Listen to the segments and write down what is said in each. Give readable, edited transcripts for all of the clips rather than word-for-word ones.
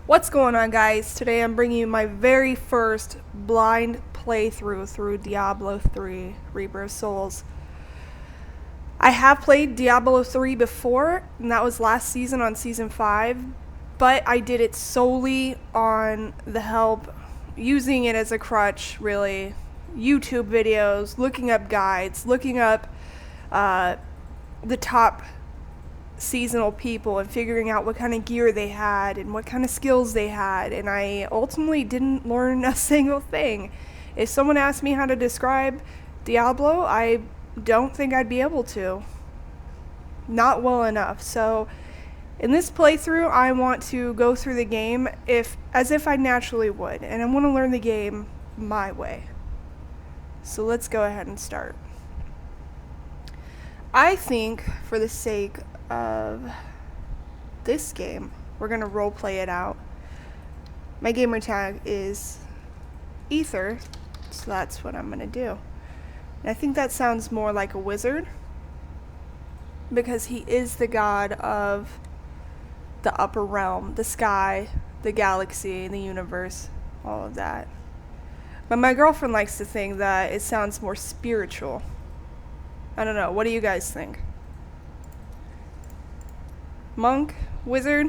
What's going on, guys? Today I'm bringing you my very first blind playthrough through Diablo 3 Reaper of Souls. I have played Diablo 3 before, and that was last season on Season 5, but I did it solely on the help, using it as a crutch, really. YouTube videos, looking up guides, looking up the top seasonal people and figuring out what kind of gear they had and what kind of skills they had, and I ultimately didn't learn a single thing. If someone asked me how to describe Diablo, I don't think I'd be able to. Not well enough. So in this playthrough, I want to go through the game as if I naturally would, and I want to learn the game my way. So let's go ahead and start. I think, for the sake of this game, we're gonna role play it out. My gamer tag is Ether, so that's what I'm gonna do. And I think that sounds more like a wizard, because he is the god of the upper realm, the sky, the galaxy, the universe, all of that. But my girlfriend likes to think that it sounds more spiritual. I don't know, what do you guys think? Monk? Wizard?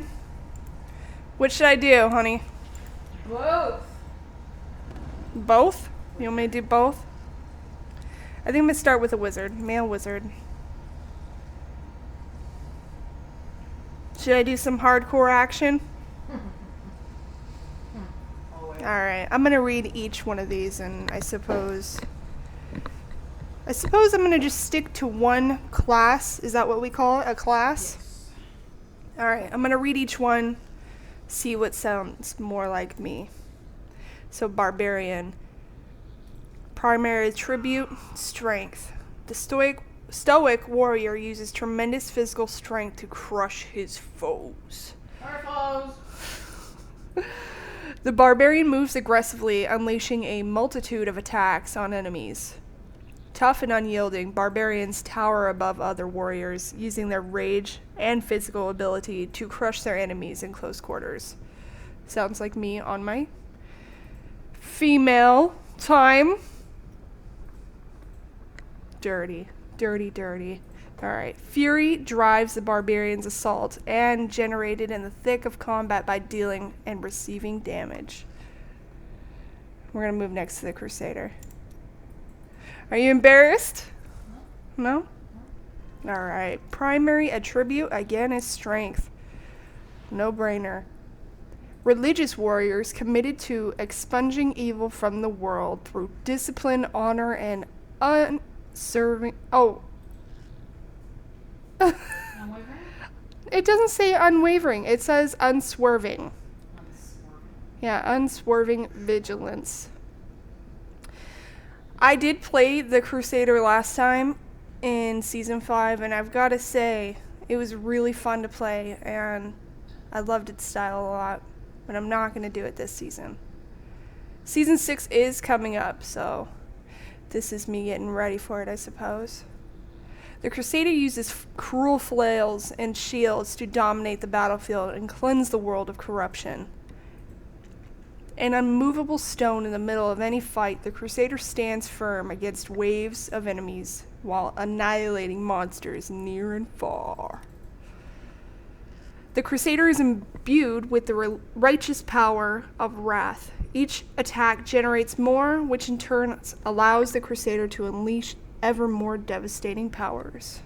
What should I do, honey? Both. Both? You want me to do both? I think I'm gonna start with a wizard. Male wizard. Should I do some hardcore action? Alright, I'm gonna read each one of these, and I suppose I'm gonna just stick to one class. Is that what we call it? A class? Yes. Alright, I'm gonna read each one, see what sounds more like me. So, barbarian. Primary attribute, strength. The stoic warrior uses tremendous physical strength to crush his foes. Our foes. The barbarian moves aggressively, unleashing a multitude of attacks on enemies. Tough and unyielding, barbarians tower above other warriors, using their rage and physical ability to crush their enemies in close quarters. Sounds like me on my female time. Dirty. Alright. Fury drives the barbarian's assault and generated in the thick of combat by dealing and receiving damage. We're going to move next to the Crusader. Are you embarrassed? No? Alright. Primary attribute, again, is strength. No brainer. Religious warriors committed to expunging evil from the world through discipline, honor, and unserving. Oh. Unwavering? It doesn't say unwavering. It says unswerving. Yeah, unswerving vigilance. I did play the Crusader last time in Season 5, and I've got to say, it was really fun to play, and I loved its style a lot, but I'm not going to do it this season. Season 6 is coming up, so this is me getting ready for it, I suppose. The Crusader uses cruel flails and shields to dominate the battlefield and cleanse the world of corruption. An unmovable stone in the middle of any fight, the Crusader stands firm against waves of enemies while annihilating monsters near and far. The Crusader is imbued with the righteous power of wrath. Each attack generates more, which in turn allows the Crusader to unleash ever more devastating powers.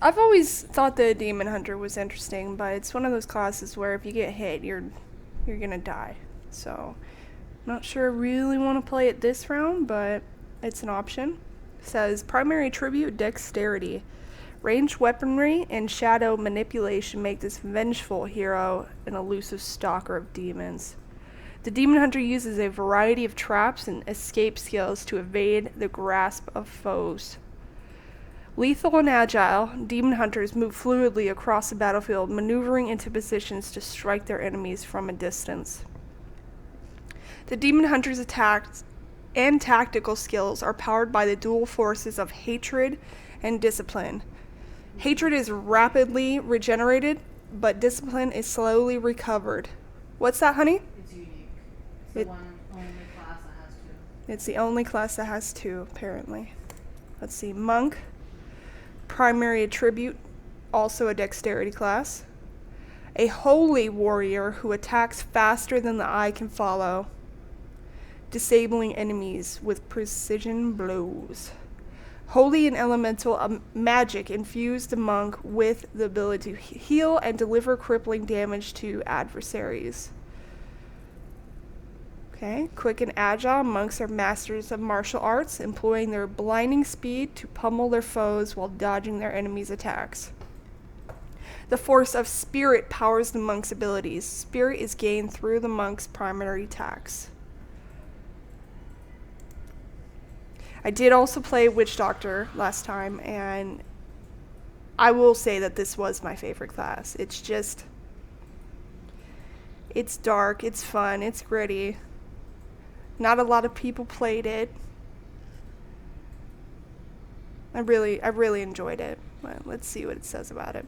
I've always thought the Demon Hunter was interesting, but it's one of those classes where if you get hit, you're gonna die. So, not sure I really want to play it this round, but it's an option. It says primary attribute, dexterity. Ranged weaponry and shadow manipulation make this vengeful hero an elusive stalker of demons. The Demon Hunter uses a variety of traps and escape skills to evade the grasp of foes. Lethal and agile, Demon Hunters move fluidly across the battlefield, maneuvering into positions to strike their enemies from a distance. The Demon Hunter's attacks and tactical skills are powered by the dual forces of hatred and discipline. Hatred is rapidly regenerated but discipline is slowly recovered. What's that, honey? It's unique. It's It- the one only class that has two. It's the only class that has two, apparently. Let's see. Monk, primary attribute, also a dexterity class. A holy warrior who attacks faster than the eye can follow, disabling enemies with precision blows. Holy and elemental magic infuse the monk with the ability to heal and deliver crippling damage to adversaries. Okay, quick and agile, monks are masters of martial arts, employing their blinding speed to pummel their foes while dodging their enemies' attacks. The force of spirit powers the monk's abilities. Spirit is gained through the monk's primary attacks. I did also play Witch Doctor last time, and I will say that this was my favorite class. It's just, it's dark, it's fun, it's gritty. Not a lot of people played it. I really enjoyed it. Well, let's see what it says about it.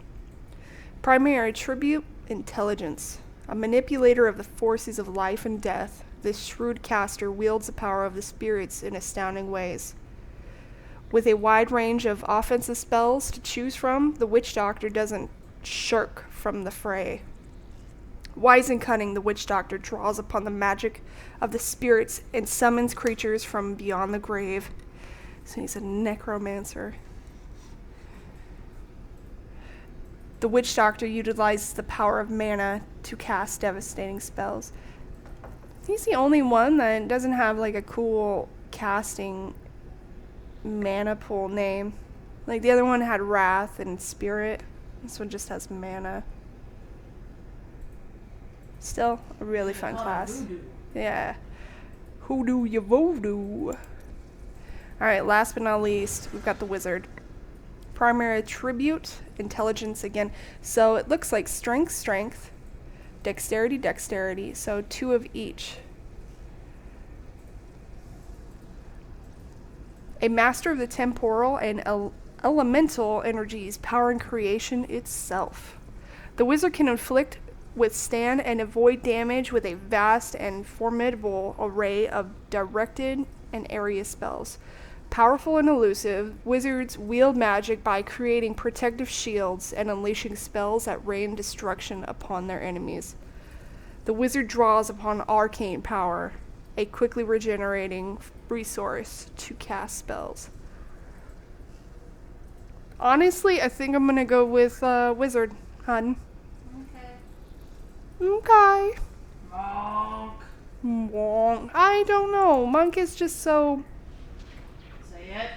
Primary attribute, intelligence. A manipulator of the forces of life and death, this shrewd caster wields the power of the spirits in astounding ways. With a wide range of offensive spells to choose from, the Witch Doctor doesn't shirk from the fray. Wise and cunning, the Witch Doctor draws upon the magic of the spirits and summons creatures from beyond the grave. So he's a necromancer. The Witch Doctor utilizes the power of mana to cast devastating spells. He's the only one that doesn't have like a cool casting mana pool name. Like the other one had Wrath and Spirit. This one just has mana. Still a really fun class. Yeah. Hoodoo ya voodoo. Alright, last but not least, we've got the Wizard. Primary attribute, intelligence again. So it looks like strength, strength, dexterity, dexterity. So 2 of each. A master of the temporal and elemental energies, powering creation itself. The wizard can inflict, withstand, and avoid damage with a vast and formidable array of directed and area spells. Powerful and elusive, wizards wield magic by creating protective shields and unleashing spells that rain destruction upon their enemies. The wizard draws upon arcane power, a quickly regenerating resource to cast spells. Honestly, I think I'm gonna go with Wizard, hun. Okay. Monk. Monk. I don't know. Monk is just so... Say it.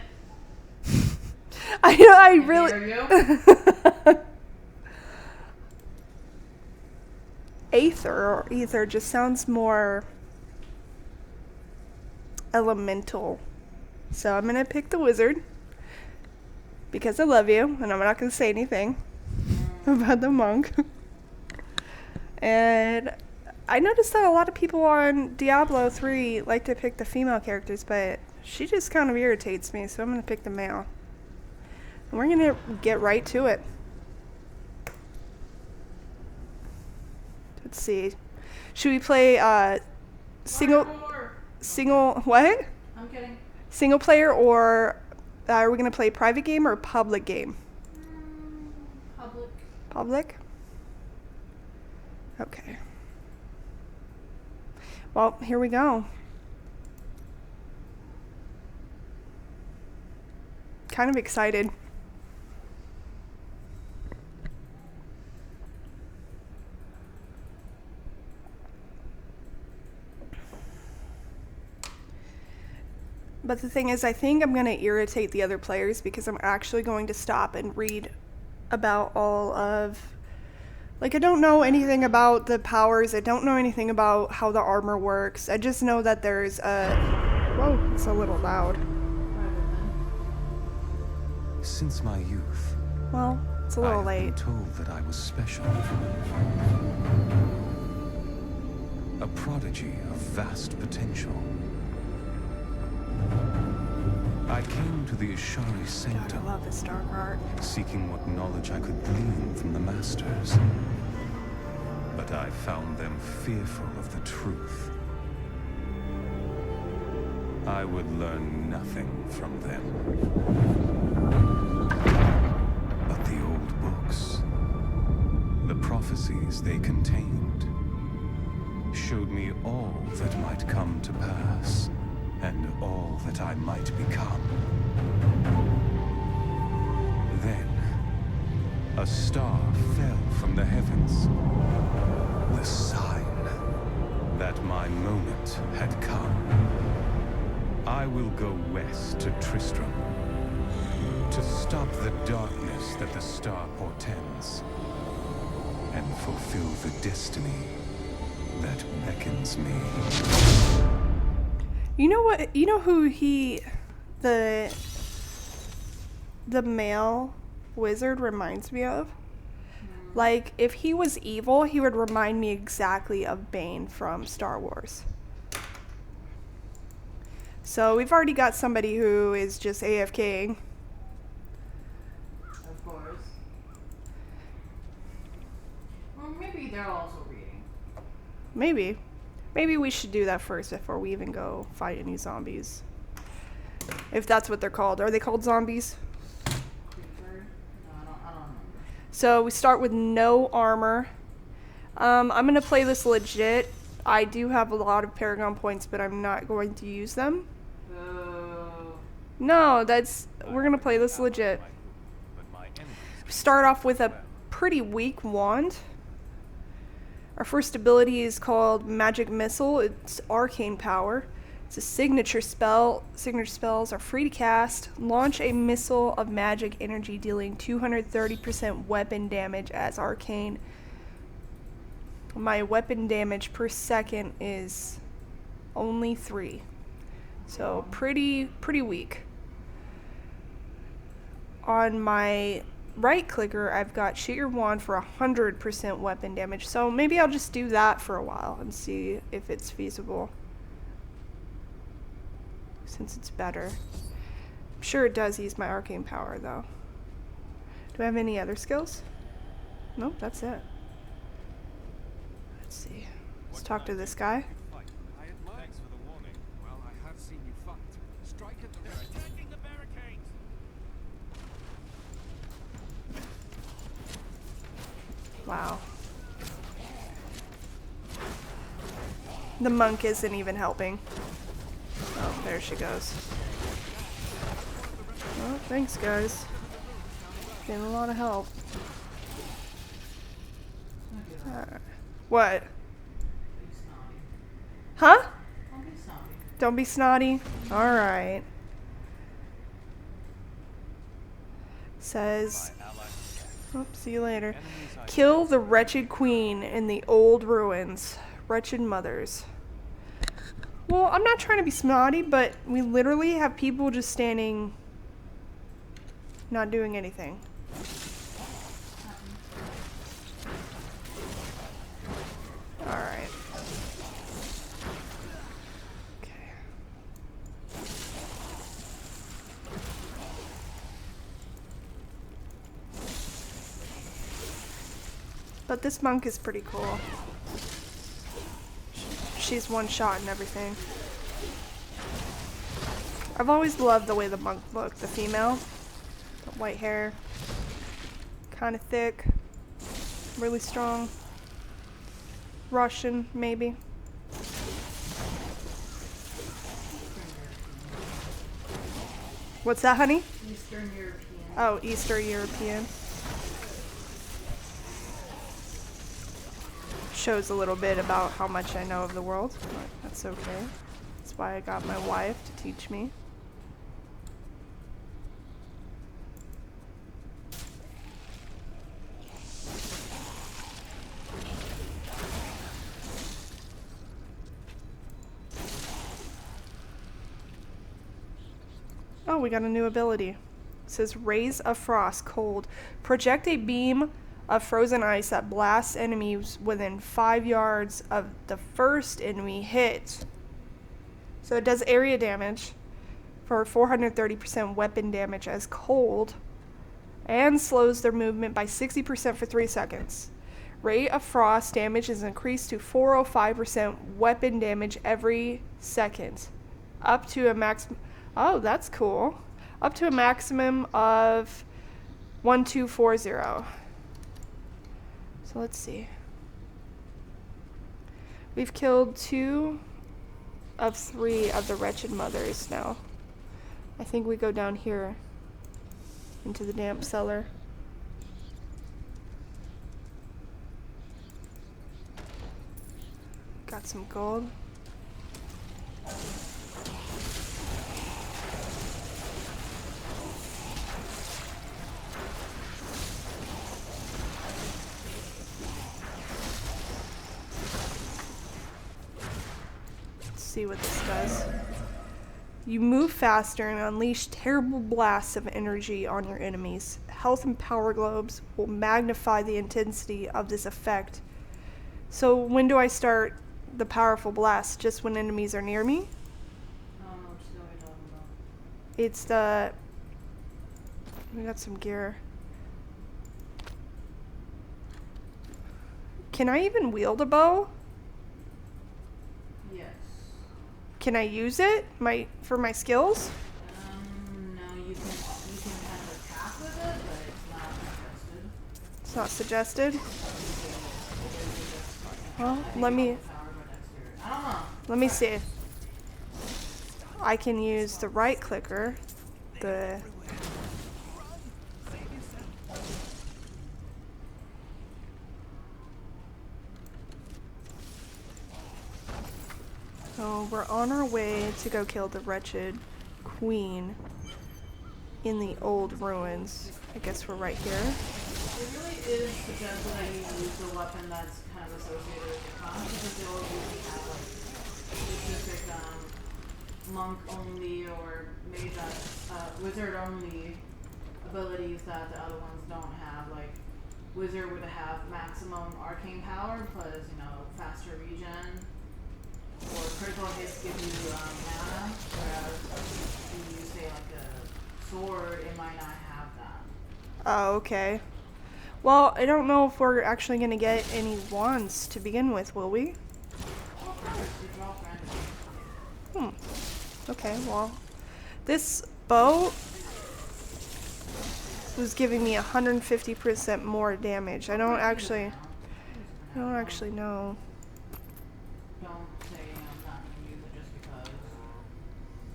I really... Dare you? Ether just sounds more elemental. So I'm gonna pick the Wizard because I love you, and I'm not gonna say anything about the monk. And I noticed that a lot of people on Diablo 3 like to pick the female characters, but she just kind of irritates me, so I'm gonna pick the male. And we're gonna get right to it. Let's see. Should we play single what? I'm kidding. Single player, or are we gonna play private game or public game? Public. Public? Okay. Well, here we go. Kind of excited. But the thing is, I think I'm going to irritate the other players because I'm actually going to stop and read about all of... Like, I don't know anything about the powers. I don't know anything about how the armor works. I just know that there's a... Whoa, it's a little loud. Since my youth, Well, it's a little I've been late. told that I was special. A prodigy of vast potential. I came to the Ashari God, I Sanctum, love this dark art. seeking what knowledge I could glean from the masters. I found them fearful of the truth. I would learn nothing from them. But the old books, the prophecies they contained, showed me all that might come to pass, and all that I might become. Then, a star fell from the heavens. The sign that my moment had come. I will go west to Tristram to stop the darkness that the star portends and fulfill the destiny that beckons me. You know what? You know who the male wizard reminds me of? Like, if he was evil, he would remind me exactly of Bane from Star Wars. So we've already got somebody who is just AFKing. Of course. Or maybe they're also reading. Maybe. Maybe we should do that first before we even go fight any zombies. If that's what they're called. Are they called zombies? Creeper? No, I don't remember. So we start with no armor. I'm going to play this legit. I do have a lot of Paragon points, but I'm not going to use them. Boo. No, we're going to play this legit. Start off with a pretty weak wand. Our first ability is called Magic Missile. It's arcane power. It's a signature spell. Signature spells are free to cast. Launch a missile of magic energy dealing 230% weapon damage as arcane. My weapon damage per second is only 3. So pretty weak. On my right clicker, I've got shoot your wand for 100% weapon damage. So maybe I'll just do that for a while and see if it's feasible. Since it's better. I'm sure it does use my arcane power though. Do I have any other skills? Nope, that's it. Let's see. Let's talk to this guy. Thanks for the warning. Well, I have seen you fight. Strike at the attacking the barricades. Wow. The monk isn't even helping. Oh, there she goes. Well, thanks, guys. Getting a lot of help. What? Be snotty. Huh? Don't be snotty. Don't be snotty. Alright. Says... Oh, see you later. Kill the wretched queen in the old ruins. Wretched mothers. Well, I'm not trying to be snotty, but we literally have people just standing... not doing anything. Alright. Okay. But this monk is pretty cool. She's one shot and everything. I've always loved the way the monk looked. The female. The white hair. Kind of thick. Really strong. Russian, maybe. What's that, honey? Eastern European. Oh, Eastern European. Shows a little bit about how much I know of the world, but that's okay. That's why I got my wife to teach me. Oh, we got a new ability. It says Rays of Frost, cold. Project a beam of frozen ice that blasts enemies within 5 yards of the first enemy hit. So it does area damage for 430% weapon damage as cold and slows their movement by 60% for 3 seconds. Rate of frost damage is increased to 405% weapon damage every second. Up to a maximum. Oh, that's cool. Up to a maximum of 1240. So let's see. We've killed 2 of 3 of the wretched mothers now. I think we go down here into the damp cellar. Got some gold. Let's see what this does. You move faster and unleash terrible blasts of energy on your enemies. Health and power globes will magnify the intensity of this effect. So when do I start the powerful blast? Just when enemies are near me? I don't know what skill you're talking about. It's the... We got some gear. Can I even wield a bow? Yes. Can I use it for my skills? No, you can kind of attack with it, but it's not It's suggested. not suggested. Well, let me I don't know. let me see. I can use the right clicker. So we're on our way to go kill the wretched queen in the old ruins. I guess we're right here. It really is suggested that you use the weapon that's kind of associated with the class because they all usually have like specific monk only or mage wizard only abilities that the other ones don't have. Like wizard would have maximum arcane power plus faster regen, or critical hits give you mana, whereas if you say like a sword, it might not have that. Oh, okay. Well, I don't know if we're actually going to get any wands to begin with, will we? Well, first, you drop randomly. Okay, well, this bow was giving me 150% more damage. I don't actually know. Don't know. say I'm not going to use it just because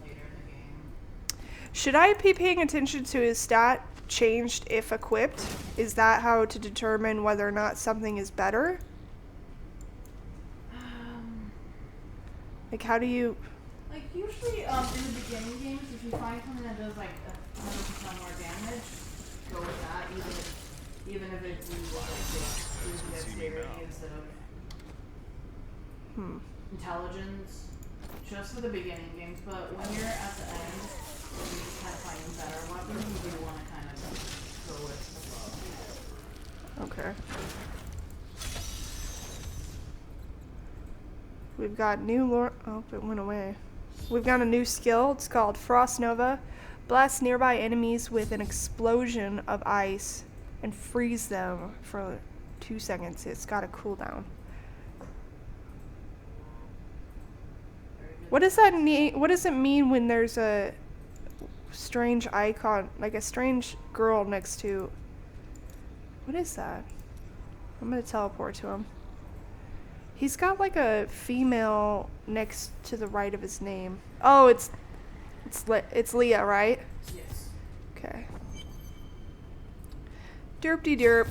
later in the game. Should I be paying attention to his stat changed if equipped? Is that how to determine whether or not something is better? Like, how do you... Like usually in the beginning games, if you find something that does like 100% more damage, go with that. Even if it's you want to dexterity instead of intelligence, just for the beginning games. But when you're at the end, when you just kind of find better weapons, you do want to kind of go with the bow. Okay. We've got new lore. Oh, it went away. We've got a new skill. It's called Frost Nova. Blast nearby enemies with an explosion of ice and freeze them for 2 seconds. It's got a cooldown. What does that mean? What does it mean when there's a strange icon, like a strange girl next to? What is that? I'm gonna teleport to him. He's got like a female next to the right of his name. Oh, it's Leah, right? Yes. Okay. Derpty derp.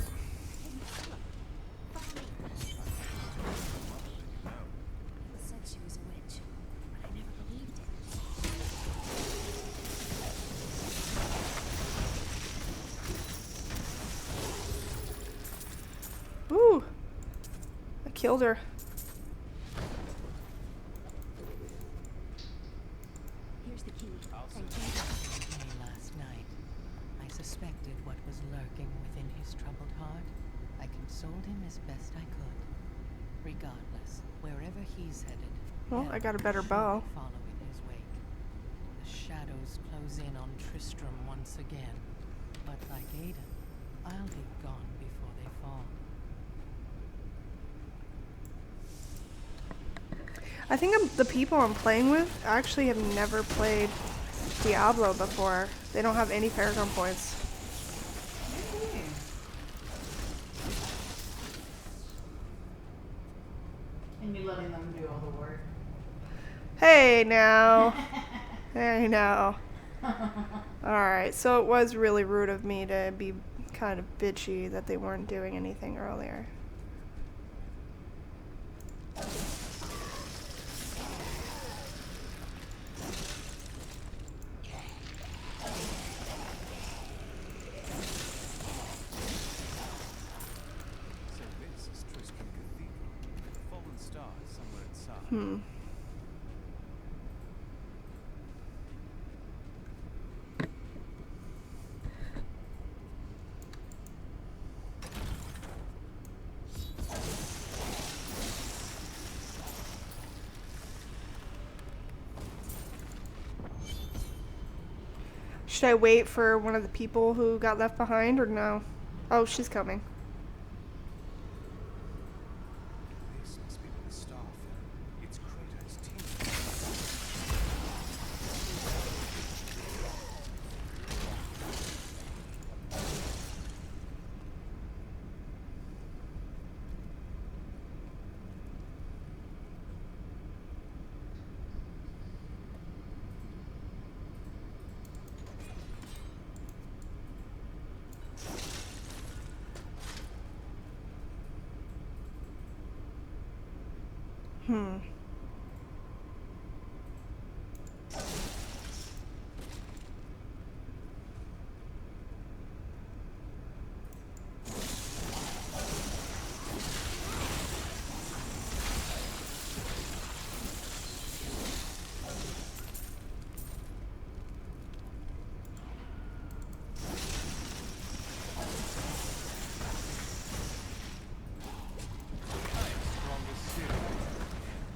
Said she was a witch, but I never believed it. Ooh. I killed her. Here's the key. Thank Me last night. I suspected what was lurking within his troubled heart. I consoled him as best I could. Regardless, wherever he's headed, Well, I got a better should bow. follow in his wake. The shadows close in on Tristram once again, but like Aiden, I'll be gone before they fall. I think the people I'm playing with actually have never played Diablo before. They don't have any Paragon points. Maybe. And you letting them do all the work. Hey now. Hey now. Alright, so it was really rude of me to be kind of bitchy that they weren't doing anything earlier. So this is Tristram Cathedral. The fallen star is somewhere inside. Should I wait for one of the people who got left behind or no? Oh, she's coming. This must be where the star fell. It's Kratos' team.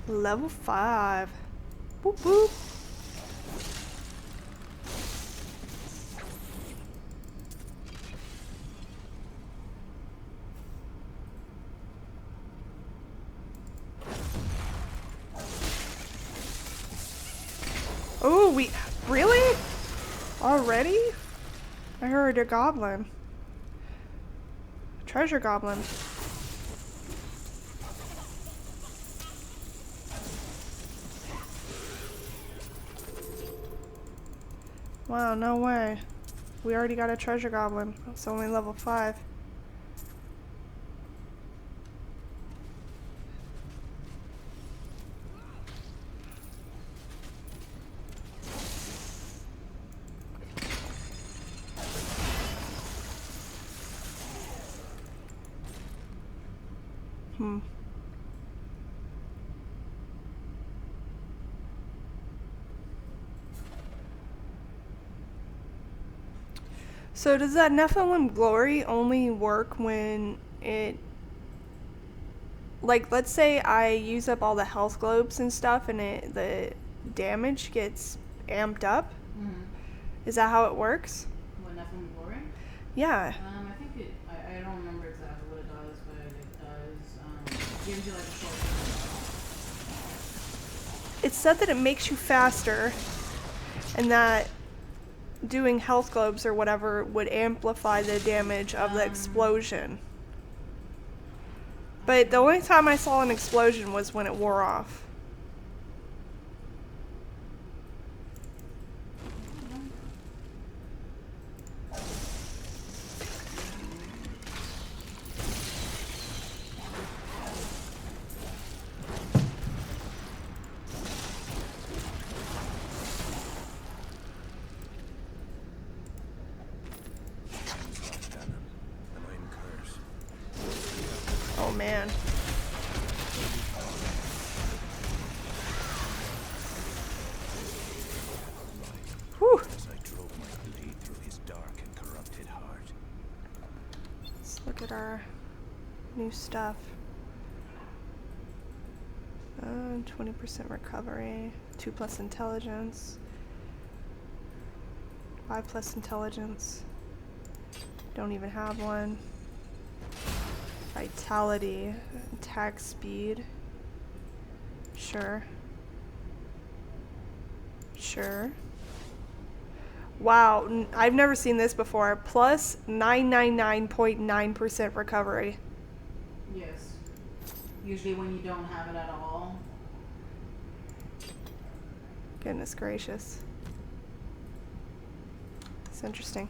Level 5. Boop boop. Oh, we really? Already? I heard a goblin. Treasure goblin. Wow, no way. We already got a treasure goblin. It's only level 5. So does that Nephilim glory only work when it, like, let's say I use up all the health globes and stuff and the damage gets amped up? Mm-hmm. Is that how it works? What, Nephilim Glory? Yeah. I think it, I don't remember exactly what it does, but it does, gives you like a short term. It said that it makes you faster and that doing health globes or whatever would amplify the damage of the explosion. But the only time I saw an explosion was when it wore off. Oh man. Whew. As I drove my blade through his dark and corrupted heart. Let's look at our new stuff. 20% recovery, 2+ intelligence, 5+ intelligence. Don't even have one. Vitality, attack speed. Sure. Sure. Wow, I've never seen this before. Plus 999.9% recovery. Yes. Usually when you don't have it at all. Goodness gracious. It's interesting.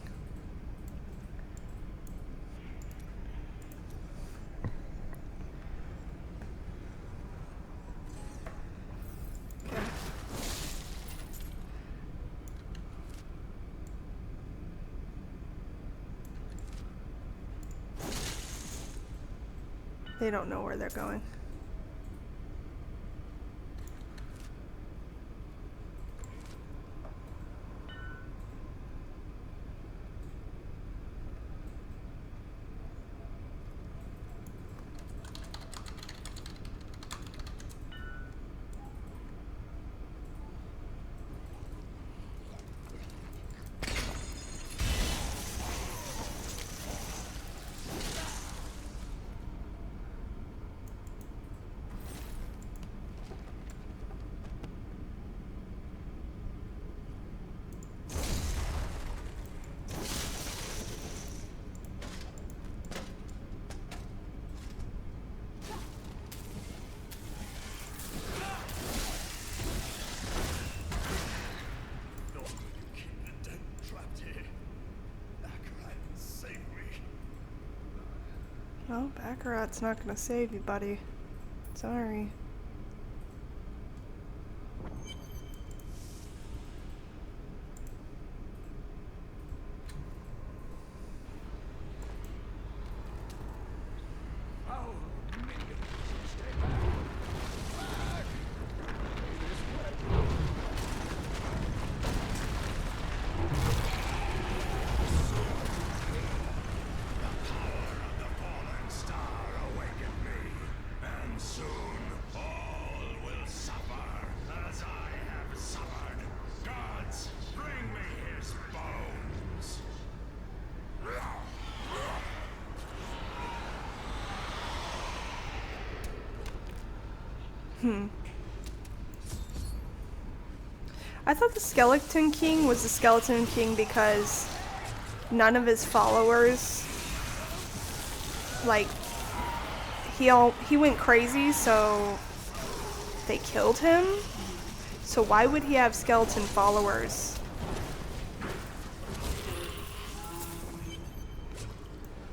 Okay. They don't know where they're going. Well, Baccarat's not gonna save you, buddy. Sorry. I thought the Skeleton King was the Skeleton King because none of his followers, like, he went crazy, so they killed him. So why would he have skeleton followers?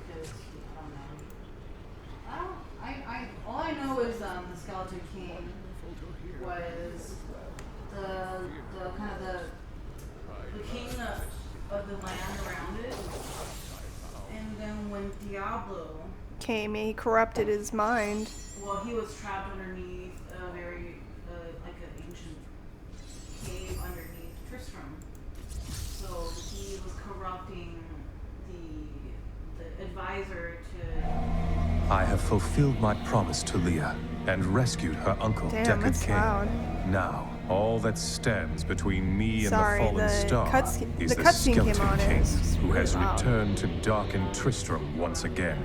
Because I don't know. All I know is the Skeleton King was the kind of the king of the land around it, and then when Diablo Came, he corrupted his mind. well, he was trapped underneath a very like an ancient cave underneath Tristram, so he was corrupting the advisor to. I have fulfilled my promise to Leah and rescued her uncle, Damn, Deckard that's King. loud. Now, all that stands between me and Sorry, the fallen the star cutscene- is the the cutscene came Skeleton on, King, it's who really has loud. returned to darken Tristram once again.